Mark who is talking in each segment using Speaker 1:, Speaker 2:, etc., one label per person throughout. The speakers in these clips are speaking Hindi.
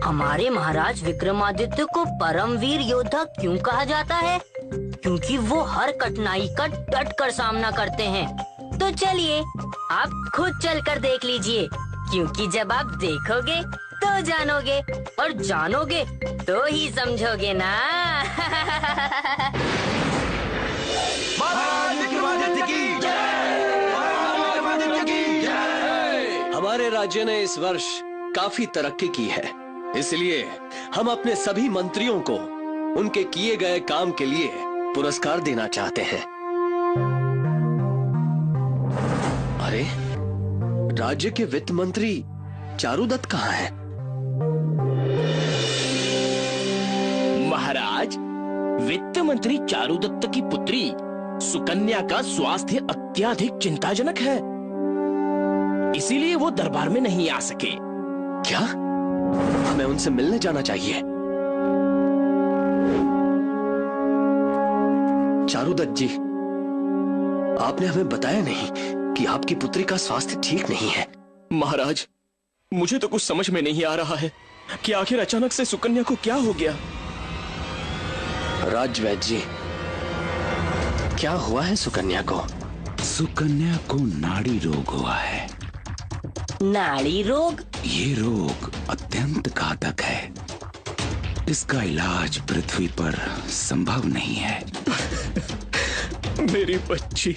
Speaker 1: हमारे महाराज विक्रमादित्य को परमवीर योद्धा क्यों कहा जाता है? क्योंकि वो हर कठिनाई का डट कर सामना करते हैं। तो चलिए आप खुद चलकर देख लीजिए, क्योंकि जब आप देखोगे तो जानोगे, और जानोगे तो ही समझोगे ना।
Speaker 2: महाराज विक्रमादित्य की जय! महाराज विक्रमादित्य की जय!
Speaker 3: हमारे राज्य ने इस वर्ष काफी तरक्की की है, इसलिए हम अपने सभी मंत्रियों को उनके किए गए काम के लिए पुरस्कार देना चाहते हैं। अरे, राज्य के वित्त मंत्री चारुदत्त कहाँ हैं?
Speaker 4: महाराज, वित्त मंत्री चारुदत्त की पुत्री सुकन्या का स्वास्थ्य अत्यधिक चिंताजनक है, इसीलिए वो दरबार में नहीं आ सके।
Speaker 3: क्या? हमें उनसे मिलने जाना चाहिए। चारुदत्त जी, आपने हमें बताया नहीं कि आपकी पुत्री का स्वास्थ्य ठीक नहीं है।
Speaker 4: महाराज, मुझे तो कुछ समझ में नहीं आ रहा है कि आखिर अचानक से सुकन्या को क्या हो गया।
Speaker 3: राजवैद्य जी, क्या हुआ है सुकन्या को?
Speaker 5: सुकन्या को नाड़ी रोग हुआ है।
Speaker 1: नाड़ी रोग?
Speaker 5: ये रोग अत्यंत घातक है। इसका इलाज पृथ्वी पर संभव नहीं है।
Speaker 4: मेरी बच्ची।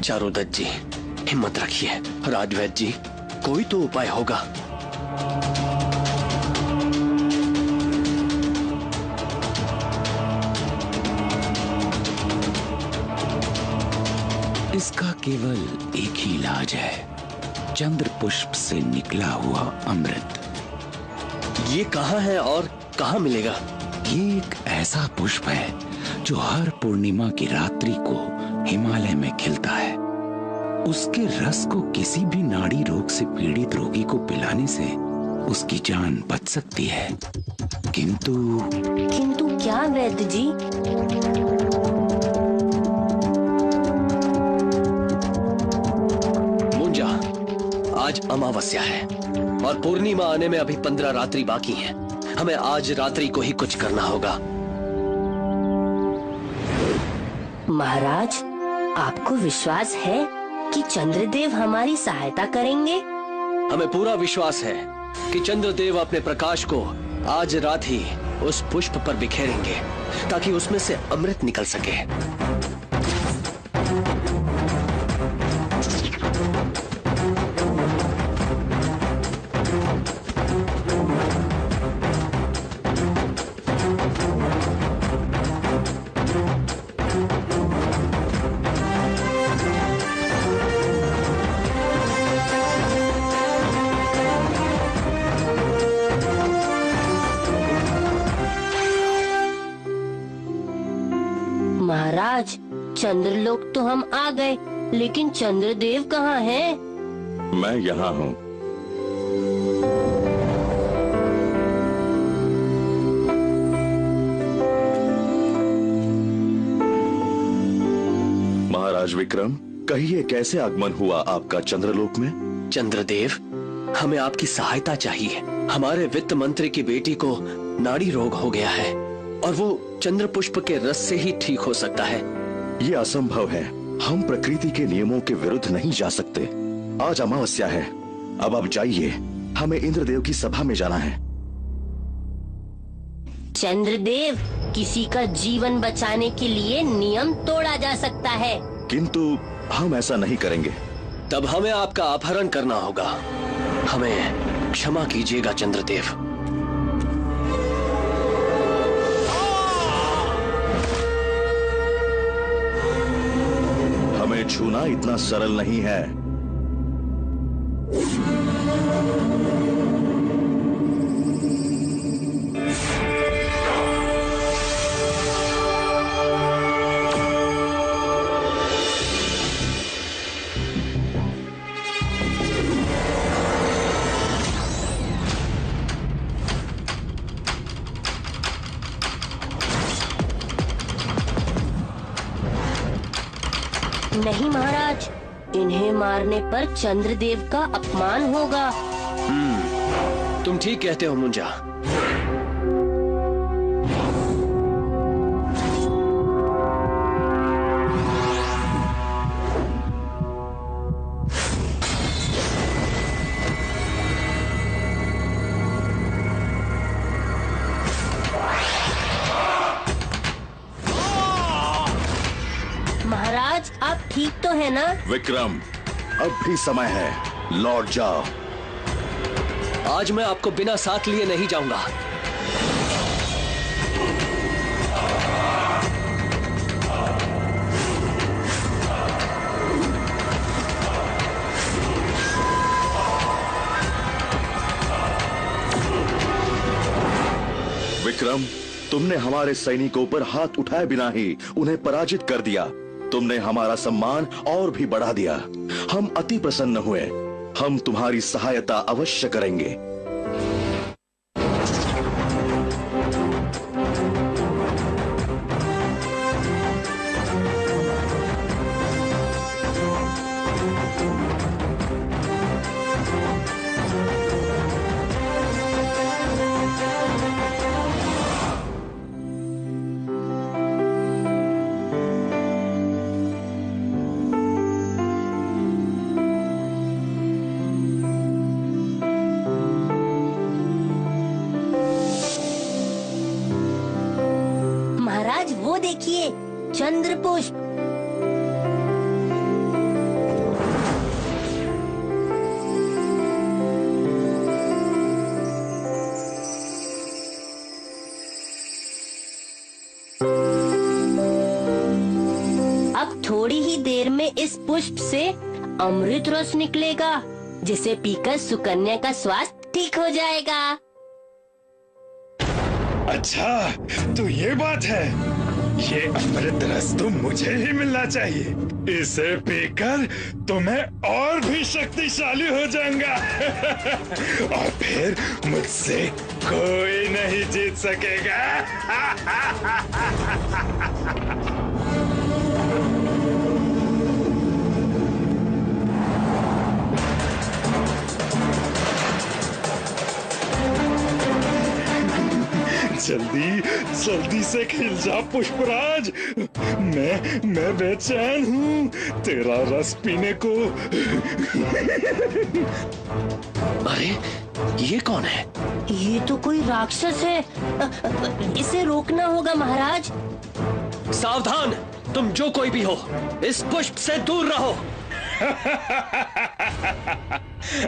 Speaker 3: चारुदत्त जी, हिम्मत रखिए। राजवैद्य जी, कोई तो उपाय होगा।
Speaker 5: इसका केवल एक ही इलाज है, चंद्र पुष्प से निकला हुआ अमृत।
Speaker 3: ये कहाँ है और कहाँ मिलेगा?
Speaker 5: ये एक ऐसा पुष्प है जो हर पूर्णिमा की रात्रि को हिमालय में खिलता है। उसके रस को किसी भी नाड़ी रोग से पीड़ित रोगी को पिलाने से उसकी जान बच सकती है। किंतु
Speaker 1: क्या वैद्य जी?
Speaker 3: मुंजा, आज अमावस्या है और पूर्णिमा आने में अभी 15 रात्रि बाकी हैं। हमें आज रात्रि को ही कुछ करना होगा।
Speaker 1: महाराज, आपको विश्वास है कि चंद्रदेव हमारी सहायता करेंगे?
Speaker 3: हमें पूरा विश्वास है कि चंद्रदेव अपने प्रकाश को आज रात ही उस पुष्प पर बिखेरेंगे ताकि उसमें से अमृत निकल सके।
Speaker 1: महाराज, चंद्रलोक तो हम आ गए, लेकिन चंद्रदेव कहाँ हैं?
Speaker 2: मैं यहाँ हूँ। महाराज विक्रम, कहिए कैसे आगमन हुआ आपका चंद्रलोक में?
Speaker 3: चंद्रदेव, हमें आपकी सहायता चाहिए। हमारे वित्त मंत्री की बेटी को नाड़ी रोग हो गया है और वो चंद्र पुष्प के रस से ही ठीक हो सकता है।
Speaker 2: ये असंभव है। हम प्रकृति के नियमों के विरुद्ध नहीं जा सकते। आज अमावस्या है। अब आप जाइए, हमें इंद्रदेव की सभा में जाना है।
Speaker 1: चंद्रदेव, किसी का जीवन बचाने के लिए नियम तोड़ा जा सकता है,
Speaker 2: किंतु हम ऐसा नहीं करेंगे।
Speaker 3: तब हमें आपका अपहरण करना होगा। हमें क्षमा कीजिएगा चंद्रदेव।
Speaker 2: हमें छूना इतना सरल नहीं है।
Speaker 1: नहीं महाराज, इन्हें मारने पर चंद्रदेव का अपमान होगा।
Speaker 3: तुम ठीक कहते हो मुंजा।
Speaker 1: महाराज आप ठीक तो है ना?
Speaker 2: विक्रम, अब भी समय है, लौट जाओ।
Speaker 3: आज मैं आपको बिना साथ लिए नहीं जाऊंगा।
Speaker 2: विक्रम, तुमने हमारे सैनिकों पर हाथ उठाए बिना ही उन्हें पराजित कर दिया। तुमने हमारा सम्मान और भी बढ़ा दिया। हम अति प्रसन्न हुए। हम तुम्हारी सहायता अवश्य करेंगे।
Speaker 1: महाराज वो देखिए, चंद्र पुष्प। अब थोड़ी ही देर में इस पुष्प से अमृत रस निकलेगा, जिसे पीकर सुकन्या का स्वास्थ्य ठीक हो जाएगा।
Speaker 6: अच्छा, तो ये बात है। ये अमृत रस तो मुझे ही मिलना चाहिए। इसे पीकर तो मैं और भी शक्तिशाली हो जाऊंगा। और फिर मुझसे कोई नहीं जीत सकेगा। जल्दी जल्दी से खिल जा पुष्पराज। मैं बेचैन हूँ तेरा रस पीने को।
Speaker 3: अरे ये कौन है?
Speaker 1: ये तो कोई राक्षस है। इसे रोकना होगा महाराज।
Speaker 3: सावधान, तुम जो कोई भी हो, इस पुष्प से दूर रहो।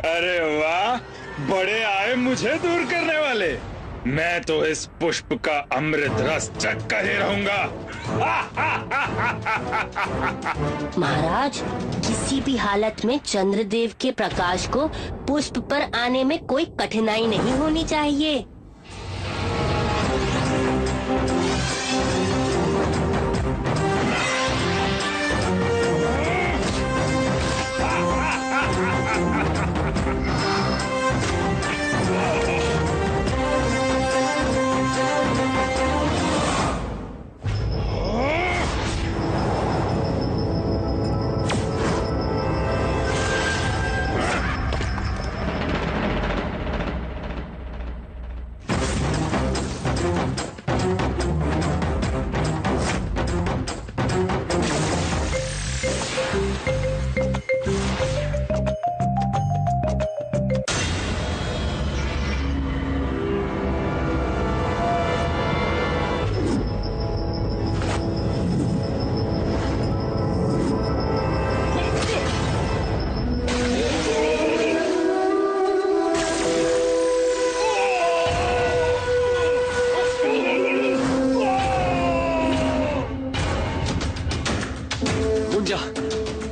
Speaker 6: अरे वाह, बड़े आए मुझे दूर करने वाले। मैं तो इस पुष्प का अमृत रस चख कर ही रहूंगा।
Speaker 1: महाराज, किसी भी हालत में चंद्रदेव के प्रकाश को पुष्प पर आने में कोई कठिनाई नहीं होनी चाहिए।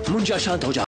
Speaker 3: मुंजा, शांत हो जा।